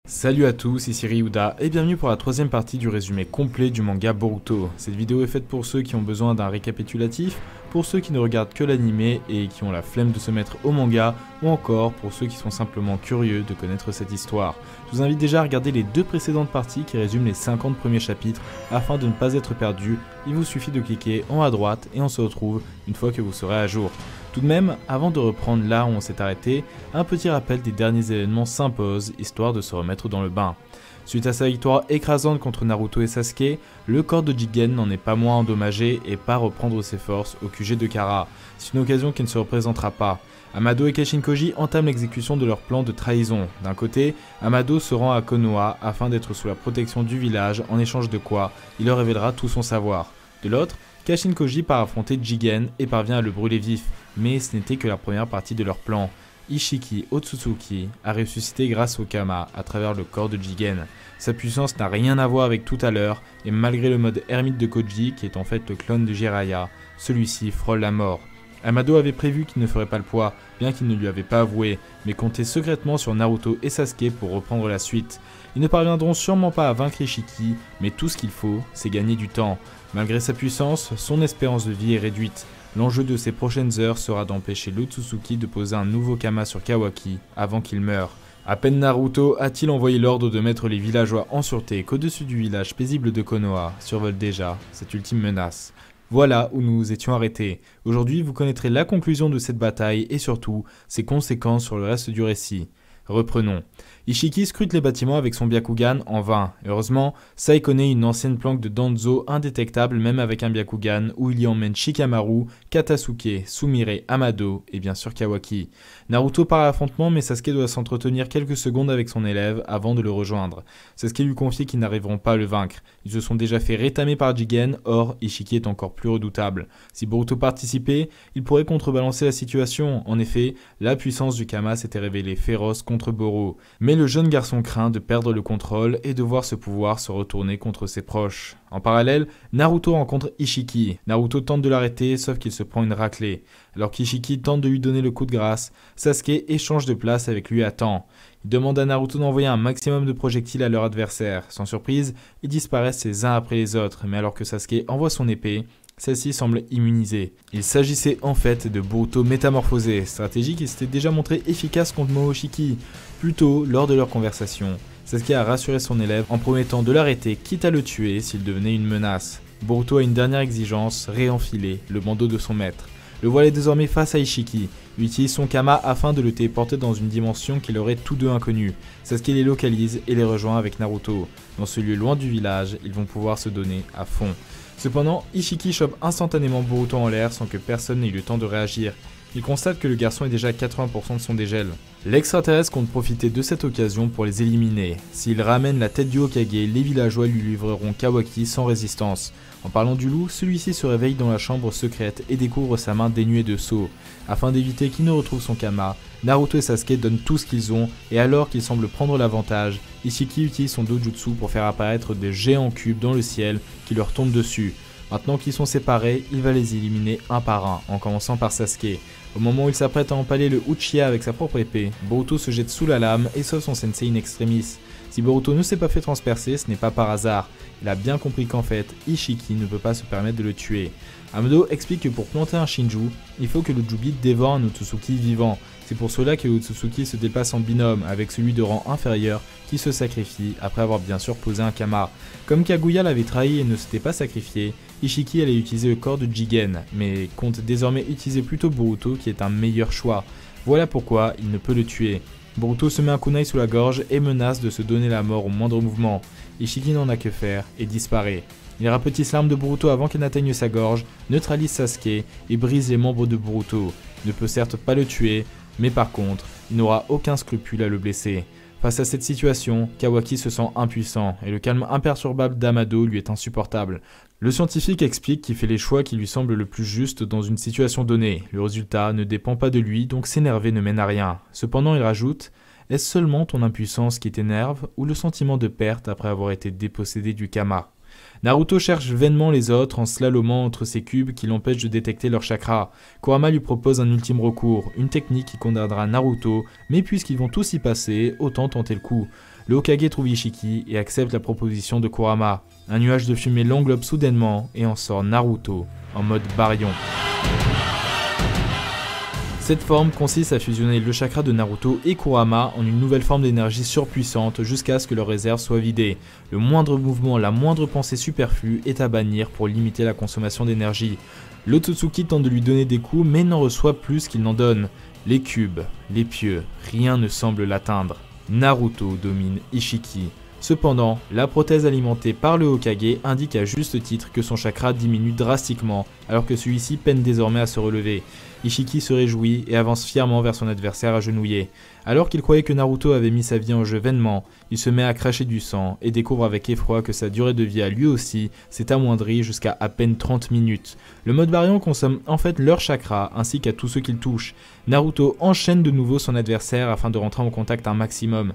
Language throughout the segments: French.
Salut à tous, ici Ryuda et bienvenue pour la troisième partie du résumé complet du manga Boruto. Cette vidéo est faite pour ceux qui ont besoin d'un récapitulatif, pour ceux qui ne regardent que l'animé et qui ont la flemme de se mettre au manga, ou encore pour ceux qui sont simplement curieux de connaître cette histoire. Je vous invite déjà à regarder les deux précédentes parties qui résument les 50 premiers chapitres afin de ne pas être perdu. Il vous suffit de cliquer en haut à droite et on se retrouve une fois que vous serez à jour. Tout de même, avant de reprendre là où on s'est arrêté, un petit rappel des derniers événements s'impose, histoire de se remettre dans le bain. Suite à sa victoire écrasante contre Naruto et Sasuke, le corps de Jigen n'en est pas moins endommagé et part reprendre ses forces au QG de Kara. C'est une occasion qui ne se représentera pas. Amado et Kashin-Koji entament l'exécution de leur plan de trahison. D'un côté, Amado se rend à Konoha afin d'être sous la protection du village, en échange de quoi il leur révélera tout son savoir. De l'autre, Kashin-Koji part affronter Jigen et parvient à le brûler vif, mais ce n'était que la première partie de leur plan. Ishiki Otsutsuki a ressuscité grâce au Kama à travers le corps de Jigen. Sa puissance n'a rien à voir avec tout à l'heure, et malgré le mode ermite de Koji, qui est en fait le clone de Jiraiya, celui-ci frôle la mort. Amado avait prévu qu'il ne ferait pas le poids, bien qu'il ne lui avait pas avoué, mais comptait secrètement sur Naruto et Sasuke pour reprendre la suite. Ils ne parviendront sûrement pas à vaincre Ishiki, mais tout ce qu'il faut, c'est gagner du temps. Malgré sa puissance, son espérance de vie est réduite. L'enjeu de ces prochaines heures sera d'empêcher l'Otsutsuki de poser un nouveau Kama sur Kawaki avant qu'il meure. À peine Naruto a-t-il envoyé l'ordre de mettre les villageois en sûreté qu'au-dessus du village paisible de Konoha survole déjà cette ultime menace. Voilà où nous nous étions arrêtés. Aujourd'hui, vous connaîtrez la conclusion de cette bataille et surtout ses conséquences sur le reste du récit. Reprenons. Ishiki scrute les bâtiments avec son Byakugan en vain. Heureusement, Sai connaît une ancienne planque de Danzo indétectable même avec un Byakugan où il y emmène Shikamaru, Katasuke, Sumire, Amado et bien sûr Kawaki. Naruto part à l'affrontement mais Sasuke doit s'entretenir quelques secondes avec son élève avant de le rejoindre. Sasuke lui confie qu'ils n'arriveront pas à le vaincre. Ils se sont déjà fait rétamer par Jigen, or Ishiki est encore plus redoutable. Si Boruto participait, il pourrait contrebalancer la situation. En effet, la puissance du Kama s'était révélée féroce contre Boro. Mais le jeune garçon craint de perdre le contrôle et de voir ce pouvoir se retourner contre ses proches. En parallèle, Naruto rencontre Ishiki. Naruto tente de l'arrêter, sauf qu'il se prend une raclée. Alors qu'Ishiki tente de lui donner le coup de grâce, Sasuke échange de place avec lui à temps. Il demande à Naruto d'envoyer un maximum de projectiles à leur adversaire. Sans surprise, ils disparaissent les uns après les autres, mais alors que Sasuke envoie son épée, celle-ci semble immunisée. Il s'agissait en fait de Boruto métamorphosé, stratégie qui s'était déjà montrée efficace contre Momoshiki. Plus tôt, lors de leur conversation, Sasuke a rassuré son élève en promettant de l'arrêter quitte à le tuer s'il devenait une menace. Boruto a une dernière exigence, réenfiler le bandeau de son maître. Le voilà désormais face à Ishiki. Il utilise son Kama afin de le téléporter dans une dimension qu'il aurait tous deux inconnue. Sasuke les localise et les rejoint avec Naruto. Dans ce lieu loin du village, ils vont pouvoir se donner à fond. Cependant, Ishiki chope instantanément Boruto en l'air sans que personne n'ait eu le temps de réagir. Il constate que le garçon est déjà à 80% de son dégel. L'extraterrestre compte profiter de cette occasion pour les éliminer. S'il ramène la tête du Hokage, les villageois lui livreront Kawaki sans résistance. En parlant du loup, celui-ci se réveille dans la chambre secrète et découvre sa main dénuée de sceau. Afin d'éviter qu'il ne retrouve son Kama, Naruto et Sasuke donnent tout ce qu'ils ont et alors qu'ils semblent prendre l'avantage, Ishiki utilise son dojutsu pour faire apparaître des géants cubes dans le ciel qui leur tombent dessus. Maintenant qu'ils sont séparés, il va les éliminer un par un, en commençant par Sasuke. Au moment où il s'apprête à empaler le Uchiha avec sa propre épée, Boruto se jette sous la lame et sauve son sensei in extremis. Si Boruto ne s'est pas fait transpercer, ce n'est pas par hasard. Il a bien compris qu'en fait, Ishiki ne peut pas se permettre de le tuer. Amado explique que pour planter un Shinju, il faut que le Jubi dévore un Otsutsuki vivant. C'est pour cela que Otsutsuki se déplace en binôme avec celui de rang inférieur qui se sacrifie après avoir bien sûr posé un Kama. Comme Kaguya l'avait trahi et ne s'était pas sacrifié, Ishiki allait utiliser le corps de Jigen, mais compte désormais utiliser plutôt Boruto qui est un meilleur choix. Voilà pourquoi il ne peut le tuer. Boruto se met un kunai sous la gorge et menace de se donner la mort au moindre mouvement. Ishiki n'en a que faire et disparaît. Il rapetisse l'arme de Boruto avant qu'elle n'atteigne sa gorge, neutralise Sasuke et brise les membres de Boruto. Il ne peut certes pas le tuer, mais par contre, il n'aura aucun scrupule à le blesser. Face à cette situation, Kawaki se sent impuissant et le calme imperturbable d'Amado lui est insupportable. Le scientifique explique qu'il fait les choix qui lui semblent le plus justes dans une situation donnée. Le résultat ne dépend pas de lui, donc s'énerver ne mène à rien. Cependant, il rajoute « Est-ce seulement ton impuissance qui t'énerve ou le sentiment de perte après avoir été dépossédé du Kama ?» Naruto cherche vainement les autres en slalomant entre ces cubes qui l'empêchent de détecter leur chakra. Kurama lui propose un ultime recours, une technique qui condamnera Naruto, mais puisqu'ils vont tous y passer, autant tenter le coup. le Hokage trouve Ishiki et accepte la proposition de Kurama. Un nuage de fumée l'englobe soudainement et en sort Naruto, en mode baryon. Cette forme consiste à fusionner le chakra de Naruto et Kurama en une nouvelle forme d'énergie surpuissante jusqu'à ce que leur réserve soit vidée. Le moindre mouvement, la moindre pensée superflue est à bannir pour limiter la consommation d'énergie. L'Otsutsuki tente de lui donner des coups mais n'en reçoit plus qu'il n'en donne. Les cubes, les pieux, rien ne semble l'atteindre. Naruto domine Ishiki. Cependant, la prothèse alimentée par le Hokage indique à juste titre que son chakra diminue drastiquement alors que celui-ci peine désormais à se relever. Ishiki se réjouit et avance fièrement vers son adversaire agenouillé. Alors qu'il croyait que Naruto avait mis sa vie en jeu vainement, il se met à cracher du sang et découvre avec effroi que sa durée de vie à lui aussi s'est amoindrie jusqu'à à peine 30 minutes. Le mode baryon consomme en fait leur chakra ainsi qu'à tous ceux qu'il touche. Naruto enchaîne de nouveau son adversaire afin de rentrer en contact un maximum.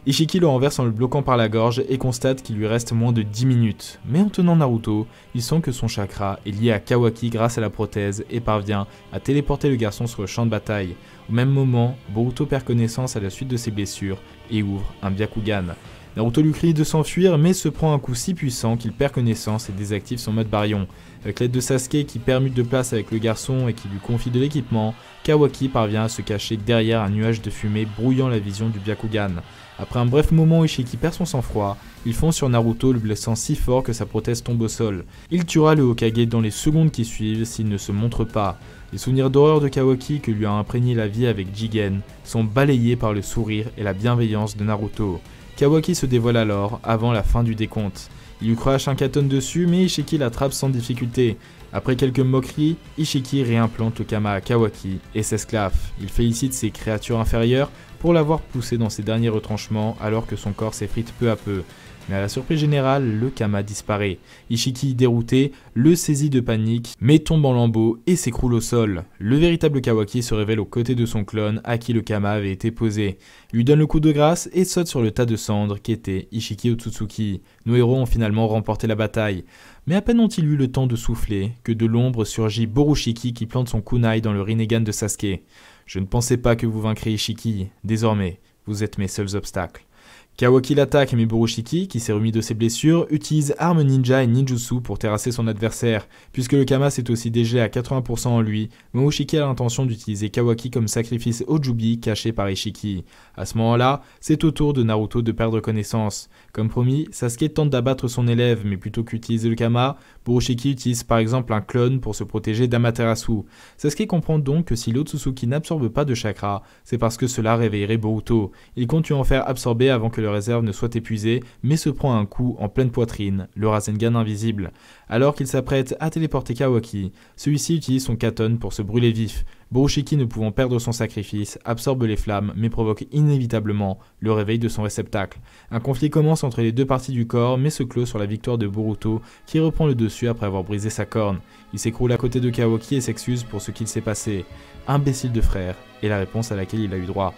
Ishiki le renverse en le bloquant par la gorge et constate qu'il lui reste moins de 10 minutes. Mais en tenant Naruto, il sent que son chakra est lié à Kawaki grâce à la prothèse et parvient à téléporter le garçon sur le champ de bataille. Au même moment, Boruto perd connaissance à la suite de ses blessures et ouvre un Byakugan. Naruto lui crie de s'enfuir mais se prend un coup si puissant qu'il perd connaissance et désactive son mode baryon. Avec l'aide de Sasuke qui permute de place avec le garçon et qui lui confie de l'équipement, Kawaki parvient à se cacher derrière un nuage de fumée brouillant la vision du Byakugan. Après un bref moment où Ishiki perd son sang-froid, il fonce sur Naruto le blessant si fort que sa prothèse tombe au sol. Il tuera le Hokage dans les secondes qui suivent s'il ne se montre pas. Les souvenirs d'horreur de Kawaki que lui a imprégné la vie avec Jigen sont balayés par le sourire et la bienveillance de Naruto. Kawaki se dévoile alors avant la fin du décompte. Il lui crache un katon dessus mais Ishiki l'attrape sans difficulté. Après quelques moqueries, Ishiki réimplante le Kama à Kawaki et s'esclaffe. Il félicite ses créatures inférieures pour l'avoir poussé dans ses derniers retranchements alors que son corps s'effrite peu à peu. Mais à la surprise générale, le Kama disparaît. Ishiki, dérouté, le saisit de panique, mais tombe en lambeaux et s'écroule au sol. Le véritable Kawaki se révèle aux côtés de son clone à qui le Kama avait été posé. Il lui donne le coup de grâce et saute sur le tas de cendres qu'était Ishiki Otsutsuki. Nos héros ont finalement remporté la bataille. Mais à peine ont-ils eu le temps de souffler que de l'ombre surgit Borushiki qui plante son kunai dans le Rinnegan de Sasuke. Je ne pensais pas que vous vaincrez Ishiki. Désormais, vous êtes mes seuls obstacles. Kawaki l'attaque mais Borushiki, qui s'est remis de ses blessures, utilise armes ninja et ninjutsu pour terrasser son adversaire. Puisque le Kama s'est aussi dégelé à 80% en lui, Borushiki a l'intention d'utiliser Kawaki comme sacrifice au Jubi caché par Ishiki. À ce moment-là, c'est au tour de Naruto de perdre connaissance. Comme promis, Sasuke tente d'abattre son élève, mais plutôt qu'utiliser le Kama, Borushiki utilise par exemple un clone pour se protéger d'Amaterasu. Sasuke comprend donc que si l'Otsutsuki n'absorbe pas de chakra, c'est parce que cela réveillerait Boruto. Il compte lui en faire absorber avant que le réserve ne soit épuisé, mais se prend un coup en pleine poitrine, le Rasengan invisible. Alors qu'il s'apprête à téléporter Kawaki, celui-ci utilise son katon pour se brûler vif. Borushiki, ne pouvant perdre son sacrifice, absorbe les flammes mais provoque inévitablement le réveil de son réceptacle. Un conflit commence entre les deux parties du corps mais se clôt sur la victoire de Boruto qui reprend le dessus après avoir brisé sa corne. Il s'écroule à côté de Kawaki et s'excuse pour ce qu'il s'est passé. Imbécile de frère est la réponse à laquelle il a eu droit.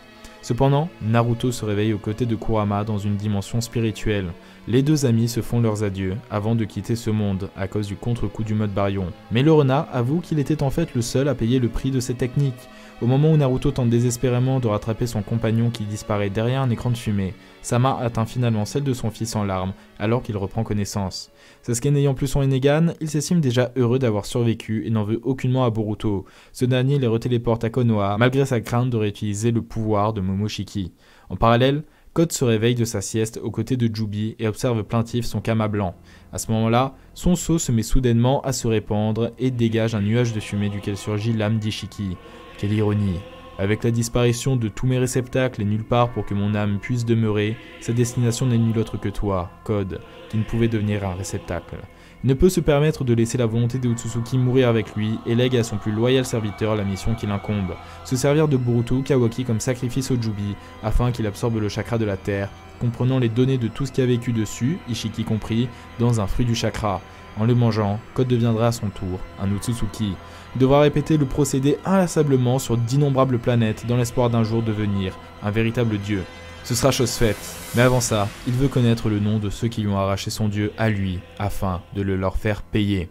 Cependant, Naruto se réveille aux côtés de Kurama dans une dimension spirituelle. Les deux amis se font leurs adieux avant de quitter ce monde à cause du contre-coup du mode baryon. Mais le renard avoue qu'il était en fait le seul à payer le prix de cette technique. Au moment où Naruto tente désespérément de rattraper son compagnon qui disparaît derrière un écran de fumée, sa main atteint finalement celle de son fils en larmes alors qu'il reprend connaissance. Sasuke n'ayant plus son Rinnegan, il s'estime déjà heureux d'avoir survécu et n'en veut aucunement à Boruto. Ce dernier les retéléporte à Konoha malgré sa crainte de réutiliser le pouvoir de Momoshiki. En parallèle, Code se réveille de sa sieste aux côtés de Jubi et observe plaintif son Kama blanc. À ce moment-là, son sceau se met soudainement à se répandre et dégage un nuage de fumée duquel surgit l'âme d'Ishiki. Quelle ironie! Avec la disparition de tous mes réceptacles et nulle part pour que mon âme puisse demeurer, sa destination n'est nulle autre que toi, Code, qui ne pouvait devenir un réceptacle. Il ne peut se permettre de laisser la volonté des Otsutsuki mourir avec lui et lègue à son plus loyal serviteur la mission qui l'incombe, se servir de Boruto Kawaki comme sacrifice au Jubi afin qu'il absorbe le chakra de la terre, comprenant les données de tout ce qui a vécu dessus, Ishiki compris, dans un fruit du chakra. En le mangeant, Code deviendra à son tour un Otsutsuki. Il devra répéter le procédé inlassablement sur d'innombrables planètes dans l'espoir d'un jour devenir un véritable dieu. Ce sera chose faite, mais avant ça, il veut connaître le nom de ceux qui lui ont arraché son dieu à lui, afin de le leur faire payer.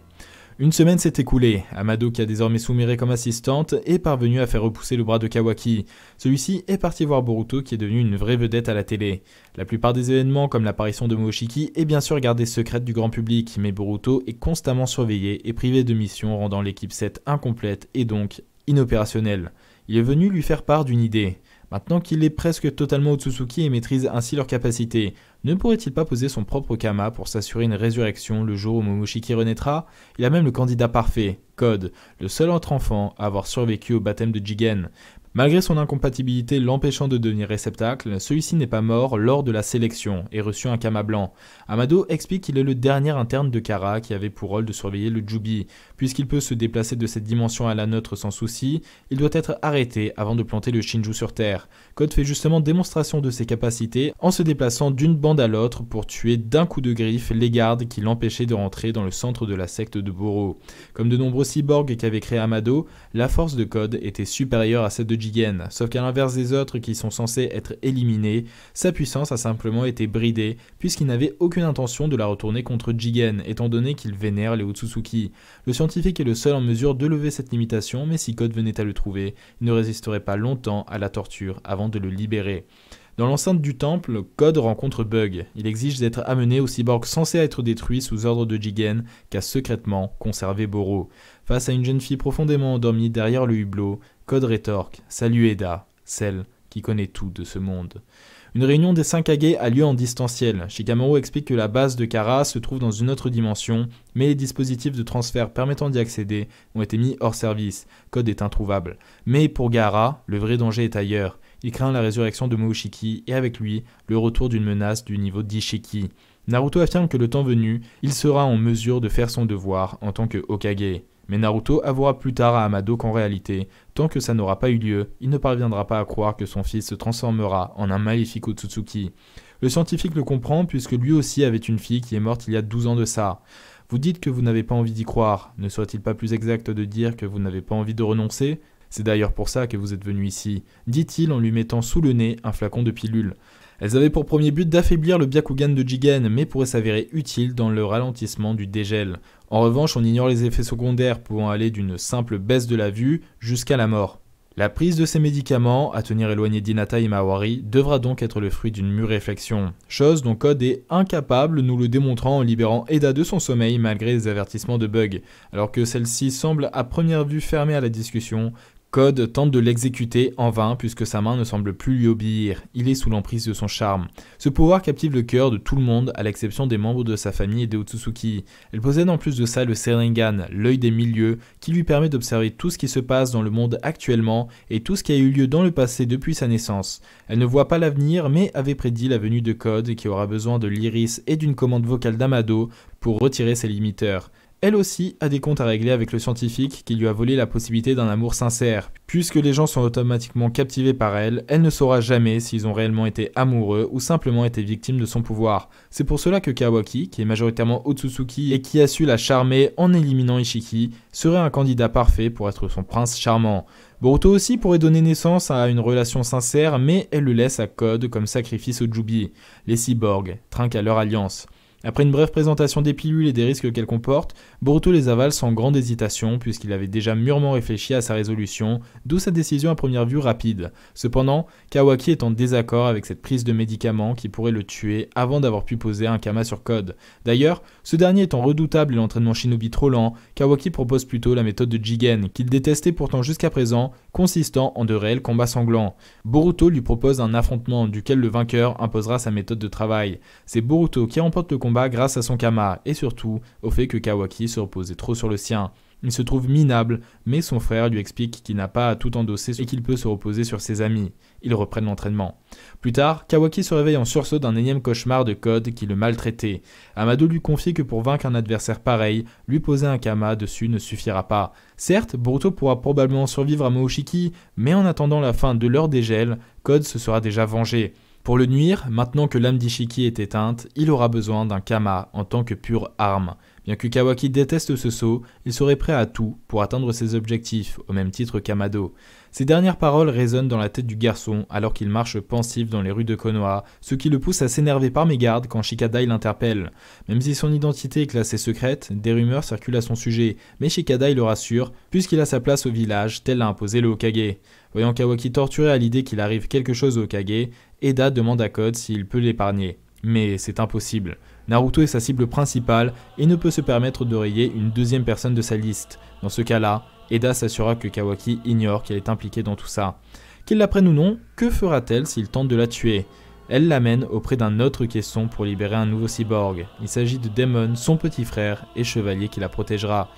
Une semaine s'est écoulée, Amado, qui a désormais Sumire comme assistante, est parvenu à faire repousser le bras de Kawaki. Celui-ci est parti voir Boruto qui est devenu une vraie vedette à la télé. La plupart des événements comme l'apparition de Momoshiki est bien sûr gardée secrète du grand public, mais Boruto est constamment surveillé et privé de missions rendant l'équipe 7 incomplète et donc inopérationnelle. Il est venu lui faire part d'une idée. Maintenant qu'il est presque totalement Otsutsuki et maîtrise ainsi leurs capacités, ne pourrait-il pas poser son propre Kama pour s'assurer une résurrection le jour où Momoshiki renaîtra? Il a même le candidat parfait, Code, le seul autre enfant à avoir survécu au baptême de Jigen. Malgré son incompatibilité l'empêchant de devenir réceptacle, celui-ci n'est pas mort lors de la sélection et reçut un Kama blanc. Amado explique qu'il est le dernier interne de Kara qui avait pour rôle de surveiller le Jubi. Puisqu'il peut se déplacer de cette dimension à la nôtre sans souci, il doit être arrêté avant de planter le Shinju sur Terre. Code fait justement démonstration de ses capacités en se déplaçant d'une bande à l'autre pour tuer d'un coup de griffe les gardes qui l'empêchaient de rentrer dans le centre de la secte de Boro. Comme de nombreux cyborgs qu'avait créé Amado, la force de Code était supérieure à celle de Jigen, sauf qu'à l'inverse des autres qui sont censés être éliminés, sa puissance a simplement été bridée puisqu'il n'avait aucune intention de la retourner contre Jigen étant donné qu'il vénère les Otsutsuki. Le scientifique est le seul en mesure de lever cette limitation, mais si Code venait à le trouver, il ne résisterait pas longtemps à la torture avant de le libérer. Dans l'enceinte du temple, Code rencontre Bug. Il exige d'être amené au cyborg censé être détruit sous ordre de Jigen qu'a secrètement conservé Boro. Face à une jeune fille profondément endormie derrière le hublot, Code rétorque « Salut Eda, celle qui connaît tout de ce monde ». Une réunion des 5 Kage a lieu en distanciel. Shikamaru explique que la base de Kara se trouve dans une autre dimension, mais les dispositifs de transfert permettant d'y accéder ont été mis hors service. Code est introuvable. Mais pour Gaara, le vrai danger est ailleurs. Il craint la résurrection de Momoshiki et avec lui, le retour d'une menace du niveau d'Ishiki. Naruto affirme que le temps venu, il sera en mesure de faire son devoir en tant que Hokage. Mais Naruto avouera plus tard à Amado qu'en réalité, tant que ça n'aura pas eu lieu, il ne parviendra pas à croire que son fils se transformera en un maléfique Otsutsuki. Le scientifique le comprend puisque lui aussi avait une fille qui est morte il y a 12 ans de ça. Vous dites que vous n'avez pas envie d'y croire, ne serait-il pas plus exact de dire que vous n'avez pas envie de renoncer? C'est d'ailleurs pour ça que vous êtes venu ici, dit-il en lui mettant sous le nez un flacon de pilule. Elles avaient pour premier but d'affaiblir le Byakugan de Jigen, mais pourraient s'avérer utiles dans le ralentissement du dégel. En revanche, on ignore les effets secondaires pouvant aller d'une simple baisse de la vue jusqu'à la mort. La prise de ces médicaments, à tenir éloigné d'Hinata et Mawari, devra donc être le fruit d'une mûre réflexion. Chose dont Code est incapable, nous le démontrant en libérant Eda de son sommeil malgré les avertissements de Bug. Alors que celle-ci semble à première vue fermée à la discussion, Code tente de l'exécuter en vain puisque sa main ne semble plus lui obéir. Il est sous l'emprise de son charme. Ce pouvoir captive le cœur de tout le monde à l'exception des membres de sa famille et des Otsutsuki. Elle possède en plus de ça le Sharingan, l'œil des milieux, qui lui permet d'observer tout ce qui se passe dans le monde actuellement et tout ce qui a eu lieu dans le passé depuis sa naissance. Elle ne voit pas l'avenir mais avait prédit la venue de Code qui aura besoin de l'iris et d'une commande vocale d'Amado pour retirer ses limiteurs. Elle aussi a des comptes à régler avec le scientifique qui lui a volé la possibilité d'un amour sincère. Puisque les gens sont automatiquement captivés par elle, elle ne saura jamais s'ils ont réellement été amoureux ou simplement été victimes de son pouvoir. C'est pour cela que Kawaki, qui est majoritairement Otsutsuki et qui a su la charmer en éliminant Ishiki, serait un candidat parfait pour être son prince charmant. Boruto aussi pourrait donner naissance à une relation sincère, mais elle le laisse à Code comme sacrifice au Jubi. Les cyborgs trinquent à leur alliance. Après une brève présentation des pilules et des risques qu'elles comportent, Boruto les avale sans grande hésitation puisqu'il avait déjà mûrement réfléchi à sa résolution, d'où sa décision à première vue rapide. Cependant, Kawaki est en désaccord avec cette prise de médicaments qui pourrait le tuer avant d'avoir pu poser un Kama sur Code. D'ailleurs, ce dernier étant redoutable et l'entraînement shinobi trop lent, Kawaki propose plutôt la méthode de Jigen, qu'il détestait pourtant jusqu'à présent, consistant en de réels combats sanglants. Boruto lui propose un affrontement duquel le vainqueur imposera sa méthode de travail. C'est Boruto qui remporte le combat grâce à son Kama et surtout au fait que Kawaki se reposait trop sur le sien. Il se trouve minable, mais son frère lui explique qu'il n'a pas à tout endosser et qu'il peut se reposer sur ses amis. Ils reprennent l'entraînement. Plus tard, Kawaki se réveille en sursaut d'un énième cauchemar de Code qui le maltraitait. Amado lui confie que pour vaincre un adversaire pareil, lui poser un Kama dessus ne suffira pas. Certes, Boruto pourra probablement survivre à Momoshiki, mais en attendant la fin de leur dégel, Code se sera déjà vengé. Pour le nuire, maintenant que l'âme d'Ishiki est éteinte, il aura besoin d'un Kama en tant que pure arme. Bien que Kawaki déteste ce sceau, il serait prêt à tout pour atteindre ses objectifs, au même titre qu'Amado. Ces dernières paroles résonnent dans la tête du garçon alors qu'il marche pensif dans les rues de Konoha, ce qui le pousse à s'énerver par mégarde quand Shikadai l'interpelle. Même si son identité est classée secrète, des rumeurs circulent à son sujet, mais Shikadai le rassure, puisqu'il a sa place au village, tel l'a imposé le Hokage. Voyant Kawaki torturé à l'idée qu'il arrive quelque chose au Hokage, Eda demande à Code s'il peut l'épargner. Mais c'est impossible. Naruto est sa cible principale et ne peut se permettre de rayer une deuxième personne de sa liste. Dans ce cas-là, Eda s'assura que Kawaki ignore qu'elle est impliquée dans tout ça. Qu'il la prenne ou non, que fera-t-elle s'il tente de la tuer? Elle l'amène auprès d'un autre caisson pour libérer un nouveau cyborg. Il s'agit de Demon, son petit frère et chevalier qui la protégera.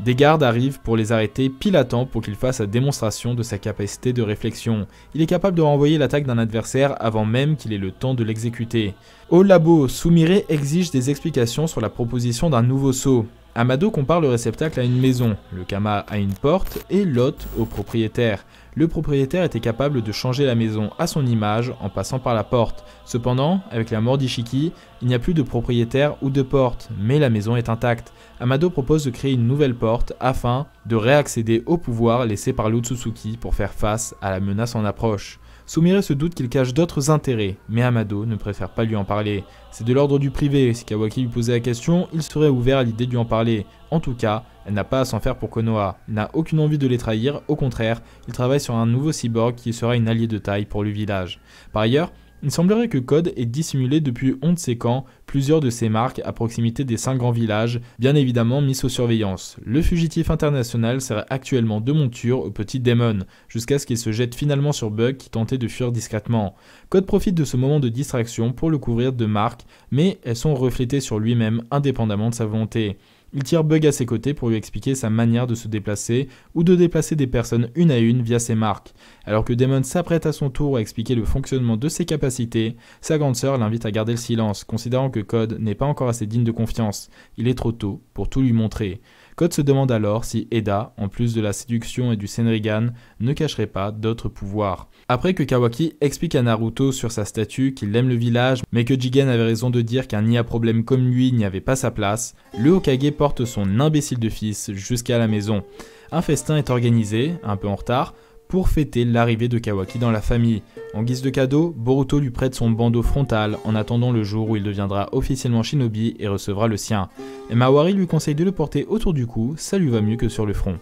Des gardes arrivent pour les arrêter pile à temps pour qu'il fasse la démonstration de sa capacité de réflexion. Il est capable de renvoyer l'attaque d'un adversaire avant même qu'il ait le temps de l'exécuter. Au labo, Sumire exige des explications sur la proposition d'un nouveau sceau. Amado compare le réceptacle à une maison, le Kama à une porte et l'hôte au propriétaire. Le propriétaire était capable de changer la maison à son image en passant par la porte. Cependant, avec la mort d'Ishiki, il n'y a plus de propriétaire ou de porte, mais la maison est intacte. Amado propose de créer une nouvelle porte afin de réaccéder au pouvoir laissé par l'Otsutsuki pour faire face à la menace en approche. Sumire se doute qu'il cache d'autres intérêts, mais Amado ne préfère pas lui en parler. C'est de l'ordre du privé, si Kawaki lui posait la question, il serait ouvert à l'idée de lui en parler. En tout cas, elle n'a pas à s'en faire pour Konoha. Il n'a aucune envie de les trahir, au contraire, il travaille sur un nouveau cyborg qui sera une alliée de taille pour le village. Par ailleurs, il semblerait que Code ait dissimulé depuis on ne sait quand plusieurs de ses marques à proximité des 5 grands villages, bien évidemment mis sous surveillance. Le fugitif international serait actuellement de monture au petit Demon, jusqu'à ce qu'il se jette finalement sur Bug qui tentait de fuir discrètement. Code profite de ce moment de distraction pour le couvrir de marques, mais elles sont reflétées sur lui-même indépendamment de sa volonté. Il tire Bug à ses côtés pour lui expliquer sa manière de se déplacer ou de déplacer des personnes une à une via ses marques. Alors que Demon s'apprête à son tour à expliquer le fonctionnement de ses capacités, sa grande sœur l'invite à garder le silence, considérant que Code n'est pas encore assez digne de confiance. Il est trop tôt pour tout lui montrer. Code se demande alors si Eda, en plus de la séduction et du Senrigan, ne cacherait pas d'autres pouvoirs. Après que Kawaki explique à Naruto sur sa statue qu'il aime le village, mais que Jigen avait raison de dire qu'un nid à problème comme lui n'y avait pas sa place, le Hokage porte son imbécile de fils jusqu'à la maison. Un festin est organisé, un peu en retard, pour fêter l'arrivée de Kawaki dans la famille. En guise de cadeau, Boruto lui prête son bandeau frontal en attendant le jour où il deviendra officiellement shinobi et recevra le sien. Et Mawari lui conseille de le porter autour du cou, ça lui va mieux que sur le front.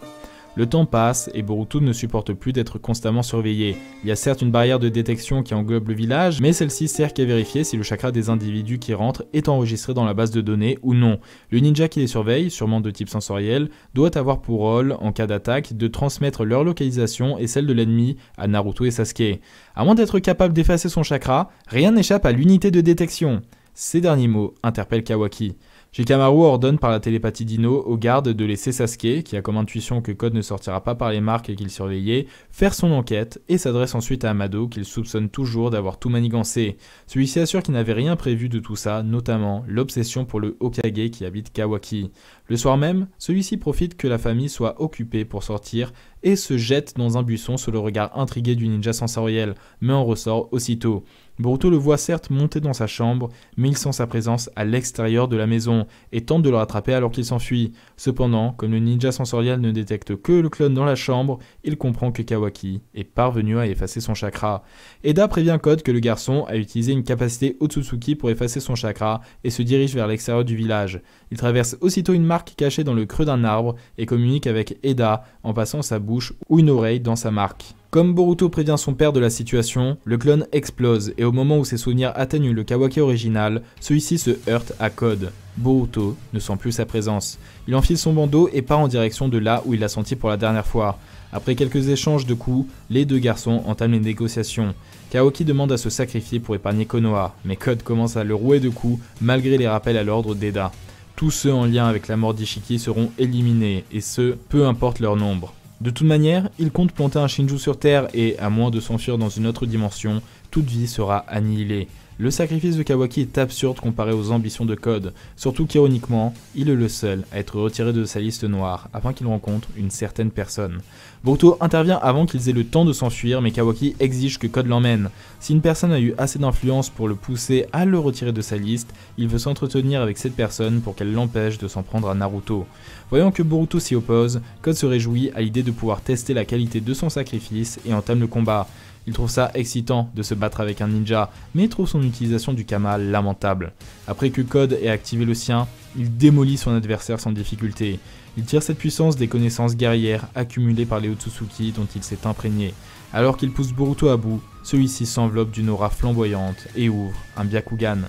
Le temps passe et Boruto ne supporte plus d'être constamment surveillé. Il y a certes une barrière de détection qui englobe le village, mais celle-ci sert qu'à vérifier si le chakra des individus qui rentrent est enregistré dans la base de données ou non. Le ninja qui les surveille, sûrement de type sensoriel, doit avoir pour rôle, en cas d'attaque, de transmettre leur localisation et celle de l'ennemi à Naruto et Sasuke. À moins d'être capable d'effacer son chakra, rien n'échappe à l'unité de détection. Ces derniers mots interpellent Kawaki. Shikamaru ordonne par la télépathie d'Ino aux gardes de laisser Sasuke, qui a comme intuition que Code ne sortira pas par les marques qu'il surveillait, faire son enquête et s'adresse ensuite à Amado qu'il soupçonne toujours d'avoir tout manigancé. Celui-ci assure qu'il n'avait rien prévu de tout ça, notamment l'obsession pour le Hokage qui habite Kawaki. Le soir même, celui-ci profite que la famille soit occupée pour sortir et se jette dans un buisson sous le regard intrigué du ninja sensoriel, mais en ressort aussitôt. Boruto le voit certes monter dans sa chambre, mais il sent sa présence à l'extérieur de la maison et tente de le rattraper alors qu'il s'enfuit. Cependant, comme le ninja sensoriel ne détecte que le clone dans la chambre, il comprend que Kawaki est parvenu à effacer son chakra. Eda prévient Code que le garçon a utilisé une capacité Otsutsuki pour effacer son chakra et se dirige vers l'extérieur du village. Il traverse aussitôt une marque cachée dans le creux d'un arbre et communique avec Eda en passant sa bouche ou une oreille dans sa marque. Comme Boruto prévient son père de la situation, le clone explose et au moment où ses souvenirs atteignent le Kawaki original, celui-ci se heurte à Code. Boruto ne sent plus sa présence. Il enfile son bandeau et part en direction de là où il l'a senti pour la dernière fois. Après quelques échanges de coups, les deux garçons entament les négociations. Kawaki demande à se sacrifier pour épargner Konoha, mais Code commence à le rouer de coups malgré les rappels à l'ordre d'Eda. Tous ceux en lien avec la mort d'Ishiki seront éliminés, et ce, peu importe leur nombre. De toute manière, il compte planter un Shinju sur Terre et, à moins de s'enfuir dans une autre dimension, toute vie sera annihilée. Le sacrifice de Kawaki est absurde comparé aux ambitions de Code, surtout qu'ironiquement, il est le seul à être retiré de sa liste noire afin qu'il rencontre une certaine personne. Boruto intervient avant qu'ils aient le temps de s'enfuir, mais Kawaki exige que Code l'emmène. Si une personne a eu assez d'influence pour le pousser à le retirer de sa liste, il veut s'entretenir avec cette personne pour qu'elle l'empêche de s'en prendre à Naruto. Voyant que Boruto s'y oppose, Code se réjouit à l'idée de pouvoir tester la qualité de son sacrifice et entame le combat. Il trouve ça excitant de se battre avec un ninja, mais trouve son utilisation du Kama lamentable. Après que Code ait activé le sien, il démolit son adversaire sans difficulté. Il tire cette puissance des connaissances guerrières accumulées par les Otsutsuki dont il s'est imprégné. Alors qu'il pousse Boruto à bout, celui-ci s'enveloppe d'une aura flamboyante et ouvre un Byakugan.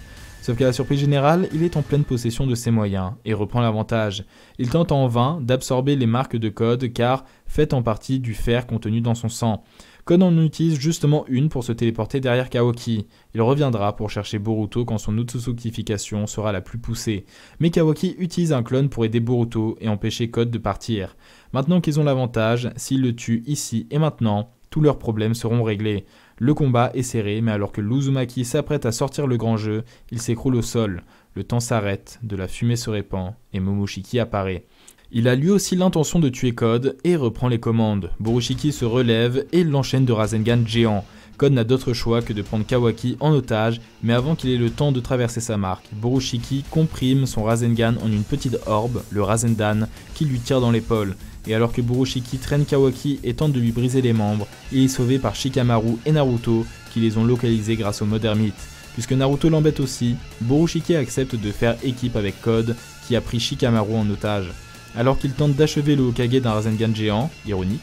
Sauf qu'à la surprise générale, il est en pleine possession de ses moyens et reprend l'avantage. Il tente en vain d'absorber les marques de Code car faites en partie du fer contenu dans son sang. Code en utilise justement une pour se téléporter derrière Kawaki. Il reviendra pour chercher Boruto quand son Otsutsukification sera la plus poussée. Mais Kawaki utilise un clone pour aider Boruto et empêcher Code de partir. Maintenant qu'ils ont l'avantage, s'ils le tuent ici et maintenant, tous leurs problèmes seront réglés. Le combat est serré, mais alors que l'Uzumaki s'apprête à sortir le grand jeu, il s'écroule au sol. Le temps s'arrête, de la fumée se répand, et Momoshiki apparaît. Il a lui aussi l'intention de tuer Code et reprend les commandes. Borushiki se relève et l'enchaîne de Rasengan géant. Code n'a d'autre choix que de prendre Kawaki en otage, mais avant qu'il ait le temps de traverser sa marque, Borushiki comprime son Rasengan en une petite orbe, le Rasendan, qui lui tire dans l'épaule. Et alors que Borushiki traîne Kawaki et tente de lui briser les membres, il est sauvé par Shikamaru et Naruto, qui les ont localisés grâce au mode ermite. Puisque Naruto l'embête aussi, Borushiki accepte de faire équipe avec Code, qui a pris Shikamaru en otage. Alors qu'il tente d'achever le Hokage d'un Rasengan géant, ironique,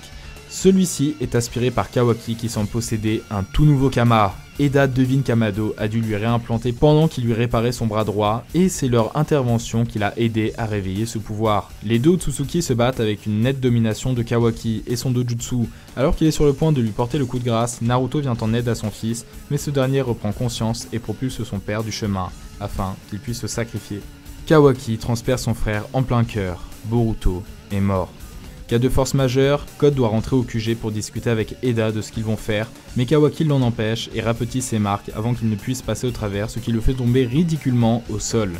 celui-ci est aspiré par Kawaki qui semble posséder un tout nouveau Kama. Eda devine qu'Amado a dû lui réimplanter pendant qu'il lui réparait son bras droit et c'est leur intervention qui l'a aidé à réveiller ce pouvoir. Les deux Otsutsuki se battent avec une nette domination de Kawaki et son dojutsu. Alors qu'il est sur le point de lui porter le coup de grâce, Naruto vient en aide à son fils, mais ce dernier reprend conscience et propulse son père du chemin afin qu'il puisse se sacrifier. Kawaki transperce son frère en plein cœur. Boruto est mort. Cas de force majeure, Code doit rentrer au QG pour discuter avec Eda de ce qu'ils vont faire, mais Kawaki l'en empêche et rapetisse ses marques avant qu'il ne puisse passer au travers, ce qui le fait tomber ridiculement au sol.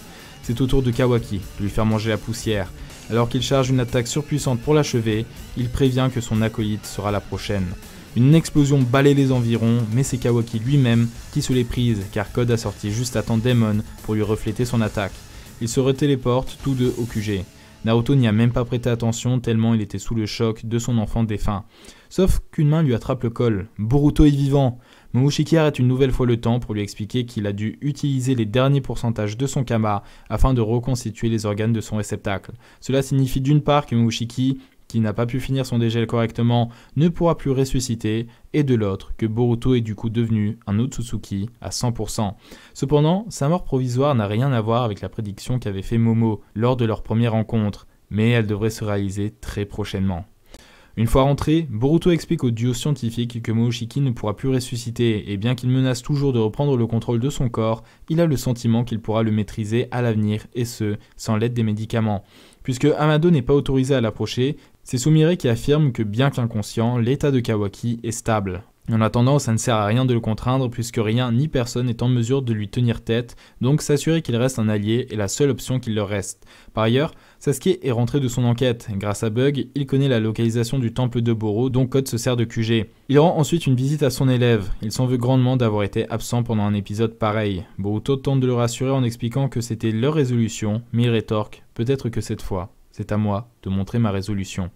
C'est au tour de Kawaki de lui faire manger la poussière. Alors qu'il charge une attaque surpuissante pour l'achever, il prévient que son acolyte sera la prochaine. Une explosion balaie les environs, mais c'est Kawaki lui-même qui se les prise car Code a sorti juste à temps Daemon pour lui refléter son attaque. Ils se retéléportent tous deux au QG. Naruto n'y a même pas prêté attention tellement il était sous le choc de son enfant défunt. Sauf qu'une main lui attrape le col. Boruto est vivant. Momoshiki arrête une nouvelle fois le temps pour lui expliquer qu'il a dû utiliser les derniers pourcentages de son Kama afin de reconstituer les organes de son réceptacle. Cela signifie d'une part que Momoshiki, qui n'a pas pu finir son dégel correctement, ne pourra plus ressusciter, et de l'autre, que Boruto est du coup devenu un Otsutsuki à 100%. Cependant, sa mort provisoire n'a rien à voir avec la prédiction qu'avait fait Momo lors de leur première rencontre, mais elle devrait se réaliser très prochainement. Une fois rentré, Boruto explique au duo scientifique que Momoshiki ne pourra plus ressusciter, et bien qu'il menace toujours de reprendre le contrôle de son corps, il a le sentiment qu'il pourra le maîtriser à l'avenir, et ce, sans l'aide des médicaments. Puisque Amado n'est pas autorisé à l'approcher, c'est Sumire qui affirme que bien qu'inconscient, l'état de Kawaki est stable. En attendant, ça ne sert à rien de le contraindre puisque rien ni personne n'est en mesure de lui tenir tête, donc s'assurer qu'il reste un allié est la seule option qu'il leur reste. Par ailleurs, Sasuke est rentré de son enquête. Grâce à Bug, il connaît la localisation du temple de Boro dont Code se sert de QG. Il rend ensuite une visite à son élève. Il s'en veut grandement d'avoir été absent pendant un épisode pareil. Boruto tente de le rassurer en expliquant que c'était leur résolution, mais il rétorque « Peut-être que cette fois, c'est à moi de montrer ma résolution ».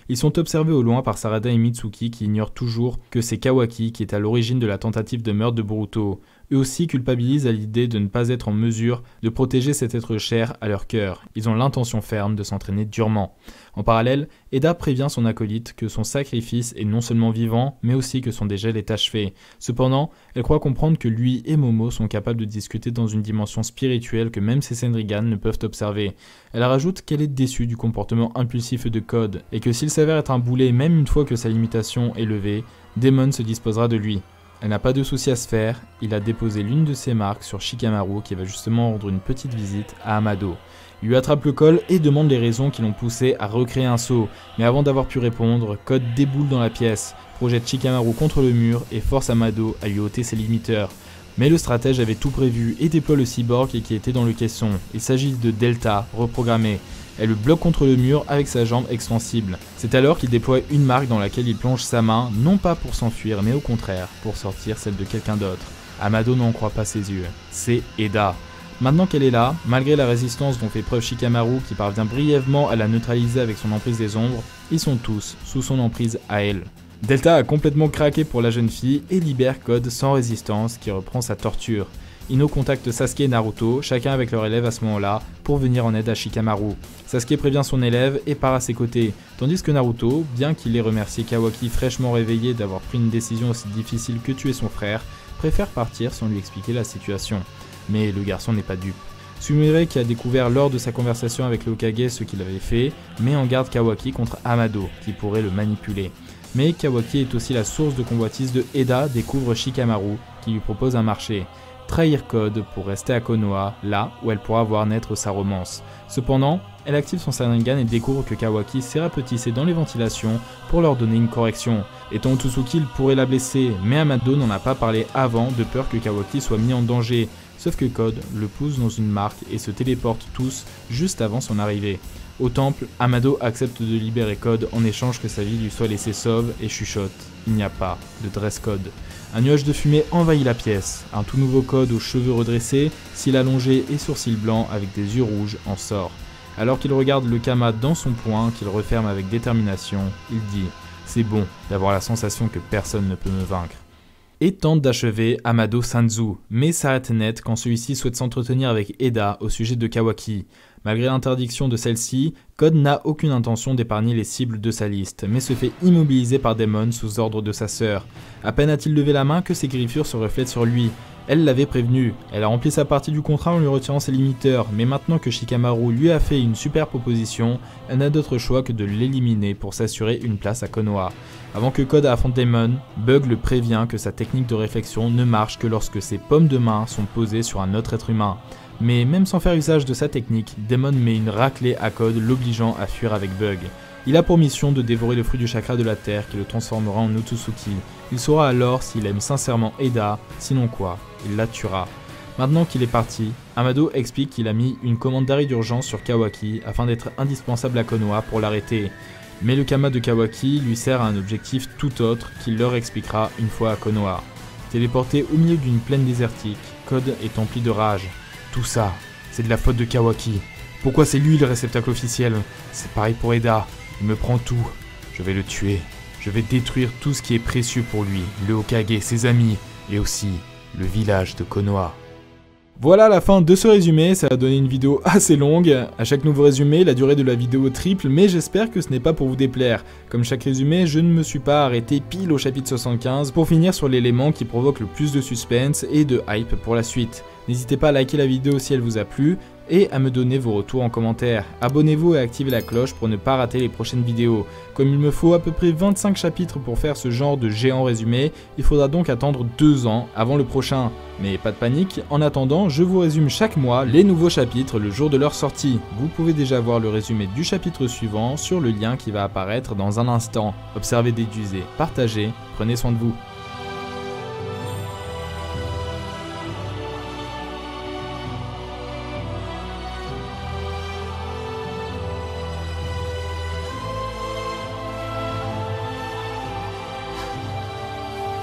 Ils sont observés au loin par Sarada et Mitsuki qui ignorent toujours que c'est Kawaki qui est à l'origine de la tentative de meurtre de Boruto. Eux aussi culpabilisent à l'idée de ne pas être en mesure de protéger cet être cher à leur cœur. Ils ont l'intention ferme de s'entraîner durement. En parallèle, Eda prévient son acolyte que son sacrifice est non seulement vivant, mais aussi que son dégel est achevé. Cependant, elle croit comprendre que lui et Momo sont capables de discuter dans une dimension spirituelle que même ses Senrigan ne peuvent observer. Elle rajoute qu'elle est déçue du comportement impulsif de Code, et que s'il s'avère être un boulet même une fois que sa limitation est levée, Daemon se disposera de lui. Elle n'a pas de souci à se faire, il a déposé l'une de ses marques sur Shikamaru qui va justement rendre une petite visite à Amado. Il lui attrape le col et demande les raisons qui l'ont poussé à recréer un saut, mais avant d'avoir pu répondre, Code déboule dans la pièce, projette Shikamaru contre le mur et force Amado à lui ôter ses limiteurs. Mais le stratège avait tout prévu et déploie le cyborg qui était dans le caisson. Il s'agit de Delta, reprogrammée. Elle le bloque contre le mur avec sa jambe extensible. C'est alors qu'il déploie une marque dans laquelle il plonge sa main, non pas pour s'enfuir, mais au contraire, pour sortir celle de quelqu'un d'autre. Amado n'en croit pas ses yeux. C'est Eda. Maintenant qu'elle est là, malgré la résistance dont fait preuve Shikamaru qui parvient brièvement à la neutraliser avec son emprise des ombres, ils sont tous sous son emprise à elle. Delta a complètement craqué pour la jeune fille et libère Code sans résistance qui reprend sa torture. Ino contacte Sasuke et Naruto, chacun avec leur élève à ce moment-là, pour venir en aide à Shikamaru. Sasuke prévient son élève et part à ses côtés, tandis que Naruto, bien qu'il ait remercié Kawaki fraîchement réveillé d'avoir pris une décision aussi difficile que tuer son frère, préfère partir sans lui expliquer la situation. Mais le garçon n'est pas dupe. Sumire, qui a découvert lors de sa conversation avec le Hokage ce qu'il avait fait, met en garde Kawaki contre Amado, qui pourrait le manipuler. Mais Kawaki est aussi la source de convoitise de Eda, découvre Shikamaru, qui lui propose un marché. Trahir Code pour rester à Konoha, là où elle pourra voir naître sa romance. Cependant, elle active son Sharingan et découvre que Kawaki s'est rapetissé dans les ventilations pour leur donner une correction. Étant Otsutsuki, il pourrait la blesser, mais Amado n'en a pas parlé avant de peur que Kawaki soit mis en danger. Sauf que Code le pousse dans une marque et se téléporte tous juste avant son arrivée. Au temple, Amado accepte de libérer Code en échange que sa vie lui soit laissée sauve et chuchote. Il n'y a pas de dress code. Un nuage de fumée envahit la pièce. Un tout nouveau Code aux cheveux redressés, cils allongés et sourcils blancs avec des yeux rouges en sort. Alors qu'il regarde le Kama dans son poing, qu'il referme avec détermination, il dit « C'est bon d'avoir la sensation que personne ne peut me vaincre ». Et tente d'achever Amado Sanzu, mais s'arrête net quand celui-ci souhaite s'entretenir avec Eda au sujet de Kawaki. Malgré l'interdiction de celle-ci, Code n'a aucune intention d'épargner les cibles de sa liste, mais se fait immobiliser par Demon sous ordre de sa sœur. À peine a-t-il levé la main que ses griffures se reflètent sur lui. Elle l'avait prévenu, elle a rempli sa partie du contrat en lui retirant ses limiteurs, mais maintenant que Shikamaru lui a fait une super proposition, elle n'a d'autre choix que de l'éliminer pour s'assurer une place à Konoha. Avant que Code affronte Demon, Bug le prévient que sa technique de réflexion ne marche que lorsque ses paumes de main sont posées sur un autre être humain. Mais même sans faire usage de sa technique, Demon met une raclée à Code l'obligeant à fuir avec Bug. Il a pour mission de dévorer le fruit du chakra de la terre qui le transformera en Otsutsuki. Il saura alors s'il aime sincèrement Eda, sinon quoi, il la tuera. Maintenant qu'il est parti, Amado explique qu'il a mis une commande d'arrêt d'urgence sur Kawaki afin d'être indispensable à Konoha pour l'arrêter. Mais le Kama de Kawaki lui sert à un objectif tout autre qu'il leur expliquera une fois à Konoha. Téléporté au milieu d'une plaine désertique, Code est empli de rage. Tout ça, c'est de la faute de Kawaki. Pourquoi c'est lui le réceptacle officiel? C'est pareil pour Eda. Il me prend tout. Je vais le tuer. Je vais détruire tout ce qui est précieux pour lui, le Hokage, ses amis, et aussi le village de Konoha. Voilà la fin de ce résumé, ça a donné une vidéo assez longue. À chaque nouveau résumé, la durée de la vidéo triple, mais j'espère que ce n'est pas pour vous déplaire. Comme chaque résumé, je ne me suis pas arrêté pile au chapitre 75 pour finir sur l'élément qui provoque le plus de suspense et de hype pour la suite. N'hésitez pas à liker la vidéo si elle vous a plu et à me donner vos retours en commentaire. Abonnez-vous et activez la cloche pour ne pas rater les prochaines vidéos. Comme il me faut à peu près 25 chapitres pour faire ce genre de géant résumé, il faudra donc attendre 2 ans avant le prochain. Mais pas de panique, en attendant, je vous résume chaque mois les nouveaux chapitres le jour de leur sortie. Vous pouvez déjà voir le résumé du chapitre suivant sur le lien qui va apparaître dans un instant. Observez, déduisez, partagez, prenez soin de vous.